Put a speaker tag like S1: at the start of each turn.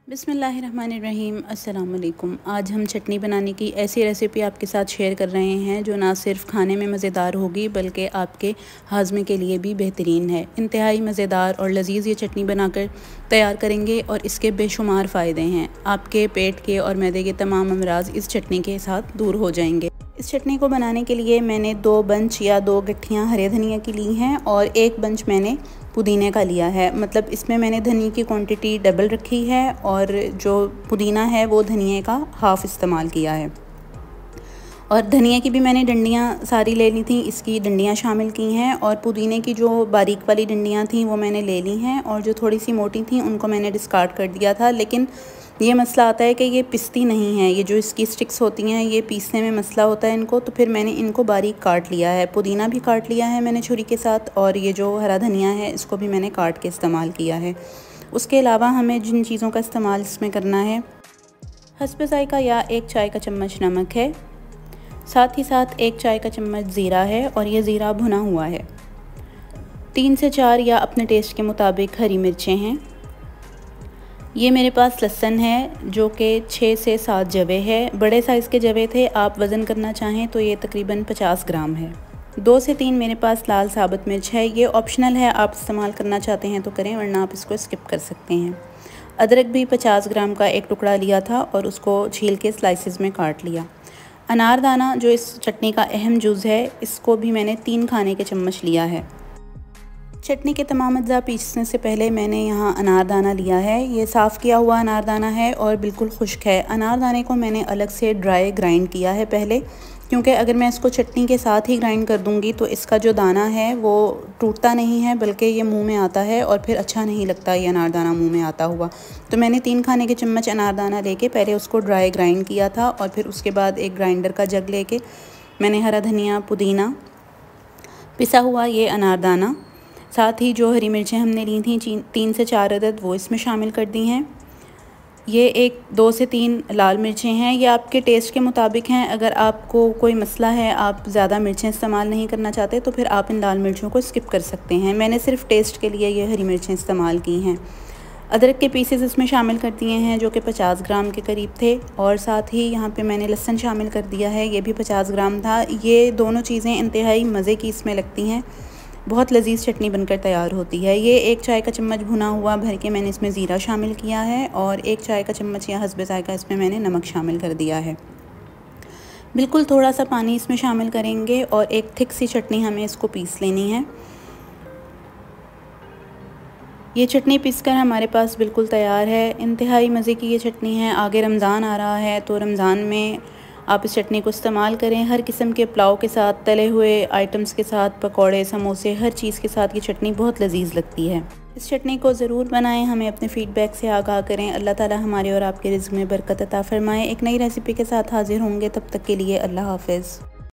S1: बिस्मिल्लाहिर्रहमानिर्रहीम। अस्सलाम वालेकुम। आज हम चटनी बनाने की ऐसी रेसिपी आपके साथ शेयर कर रहे हैं जो ना सिर्फ खाने में मज़ेदार होगी बल्कि आपके हाज़मे के लिए भी बेहतरीन है। इंतहाई मज़ेदार और लजीज़ ये चटनी बनाकर तैयार करेंगे और इसके बेशुमार फ़ायदे हैं। आपके पेट के और मैदे के तमाम अमराज इस चटनी के साथ दूर हो जाएंगे। इस चटनी को बनाने के लिए मैंने 2 बंच या 2 गट्ठियाँ हरे धनिया की ली हैं और 1 बंच मैंने पुदीने का लिया है। मतलब इसमें मैंने धनिया की क्वांटिटी डबल रखी है और जो पुदीना है वो धनिया का हाफ़ इस्तेमाल किया है। और धनिया की भी मैंने डंडियाँ सारी ले ली थी, इसकी डंडियाँ शामिल की हैं। और पुदीने की जो बारीक वाली डंडियाँ थी वो मैंने ले ली हैं और जो थोड़ी सी मोटी थी उनको मैंने डिस्कार्ड कर दिया था। लेकिन ये मसला आता है कि ये पिसती नहीं है, ये जो इसकी स्टिक्स होती हैं ये पीसने में मसला होता है इनको, तो फिर मैंने इनको बारीक काट लिया है। पुदीना भी काट लिया है मैंने छुरी के साथ और ये जो हरा धनिया है इसको भी मैंने काट के इस्तेमाल किया है। उसके अलावा हमें जिन चीज़ों का इस्तेमाल इसमें करना है, हस्बे ज़ायक़ा या 1 चाय का चम्मच नमक है, साथ ही साथ 1 चाय का चम्मच ज़ीरा है और ये ज़ीरा भुना हुआ है। 3 से 4 या अपने टेस्ट के मुताबिक हरी मिर्चें हैं। ये मेरे पास लहसुन है जो कि 6 से 7 जवे है। बड़े साइज़ के जवे थे, आप वज़न करना चाहें तो ये तकरीबन 50 ग्राम है। 2 से 3 मेरे पास लाल साबुत मिर्च है, ये ऑप्शनल है, आप इस्तेमाल करना चाहते हैं तो करें वरना आप इसको स्किप कर सकते हैं। अदरक भी 50 ग्राम का एक टुकड़ा लिया था और उसको छील के स्लाइसेस में काट लिया। अनारदाना जो इस चटनी का अहम जुज़ है, इसको भी मैंने 3 खाने के चम्मच लिया है। चटनी के तमाम अज्जा पीसने से पहले मैंने यहाँ अनारदाना लिया है। ये साफ़ किया हुआ अनारदाना है और बिल्कुल खुश्क है। अनारदाने को मैंने अलग से ड्राई ग्राइंड किया है पहले, क्योंकि अगर मैं इसको चटनी के साथ ही ग्राइंड कर दूँगी तो इसका जो दाना है वो टूटता नहीं है बल्कि ये मुंह में आता है और फिर अच्छा नहीं लगता ये अनारदाना मुंह में आता हुआ। तो मैंने 3 खाने के चम्मच अनारदाना लेके पहले उसको ड्राई ग्राइंड किया था और फिर उसके बाद एक ग्राइंडर का जग लेके मैंने हरा धनिया, पुदीना, पिसा हुआ ये अनारदाना, साथ ही जो हरी मिर्चें हमने ली थी 3 से 4 अदद, वो इसमें शामिल कर दी हैं। ये 2 से 3 लाल मिर्चें हैं, ये आपके टेस्ट के मुताबिक हैं। अगर आपको कोई मसला है, आप ज़्यादा मिर्चें इस्तेमाल नहीं करना चाहते तो फिर आप इन लाल मिर्चों को स्किप कर सकते हैं। मैंने सिर्फ टेस्ट के लिए ये हरी मिर्चें इस्तेमाल की हैं। अदरक के पीसेस इसमें शामिल कर दिए हैं जो कि 50 ग्राम के करीब थे और साथ ही यहाँ पे मैंने लहसुन शामिल कर दिया है, ये भी 50 ग्राम था। ये दोनों चीज़ें इंतहाई मज़े की इसमें लगती हैं, बहुत लजीज चटनी बनकर तैयार होती है। ये 1 चाय का चम्मच भुना हुआ भर के मैंने इसमें ज़ीरा शामिल किया है और 1 चाय का चम्मच या हस्बे ज़ायक़ा इसमें मैंने नमक शामिल कर दिया है। बिल्कुल थोड़ा सा पानी इसमें शामिल करेंगे और एक थिक सी चटनी हमें इसको पीस लेनी है। ये चटनी पीसकर हमारे पास बिल्कुल तैयार है। इंतहाई मज़े की ये चटनी है। आगे रमज़ान आ रहा है तो रमज़ान में आप इस चटनी को इस्तेमाल करें। हर किस्म के पुलाव के साथ, तले हुए आइटम्स के साथ, पकौड़े, समोसे, हर चीज़ के साथ ये चटनी बहुत लजीज लगती है। इस चटनी को ज़रूर बनाएं, हमें अपने फ़ीडबैक से आगाह करें। अल्लाह ताला हमारे और आपके रिज़्क़ में बरकत अता फ़रमाए। एक नई रेसिपी के साथ हाज़िर होंगे, तब तक के लिए अल्लाह हाफ़िज़।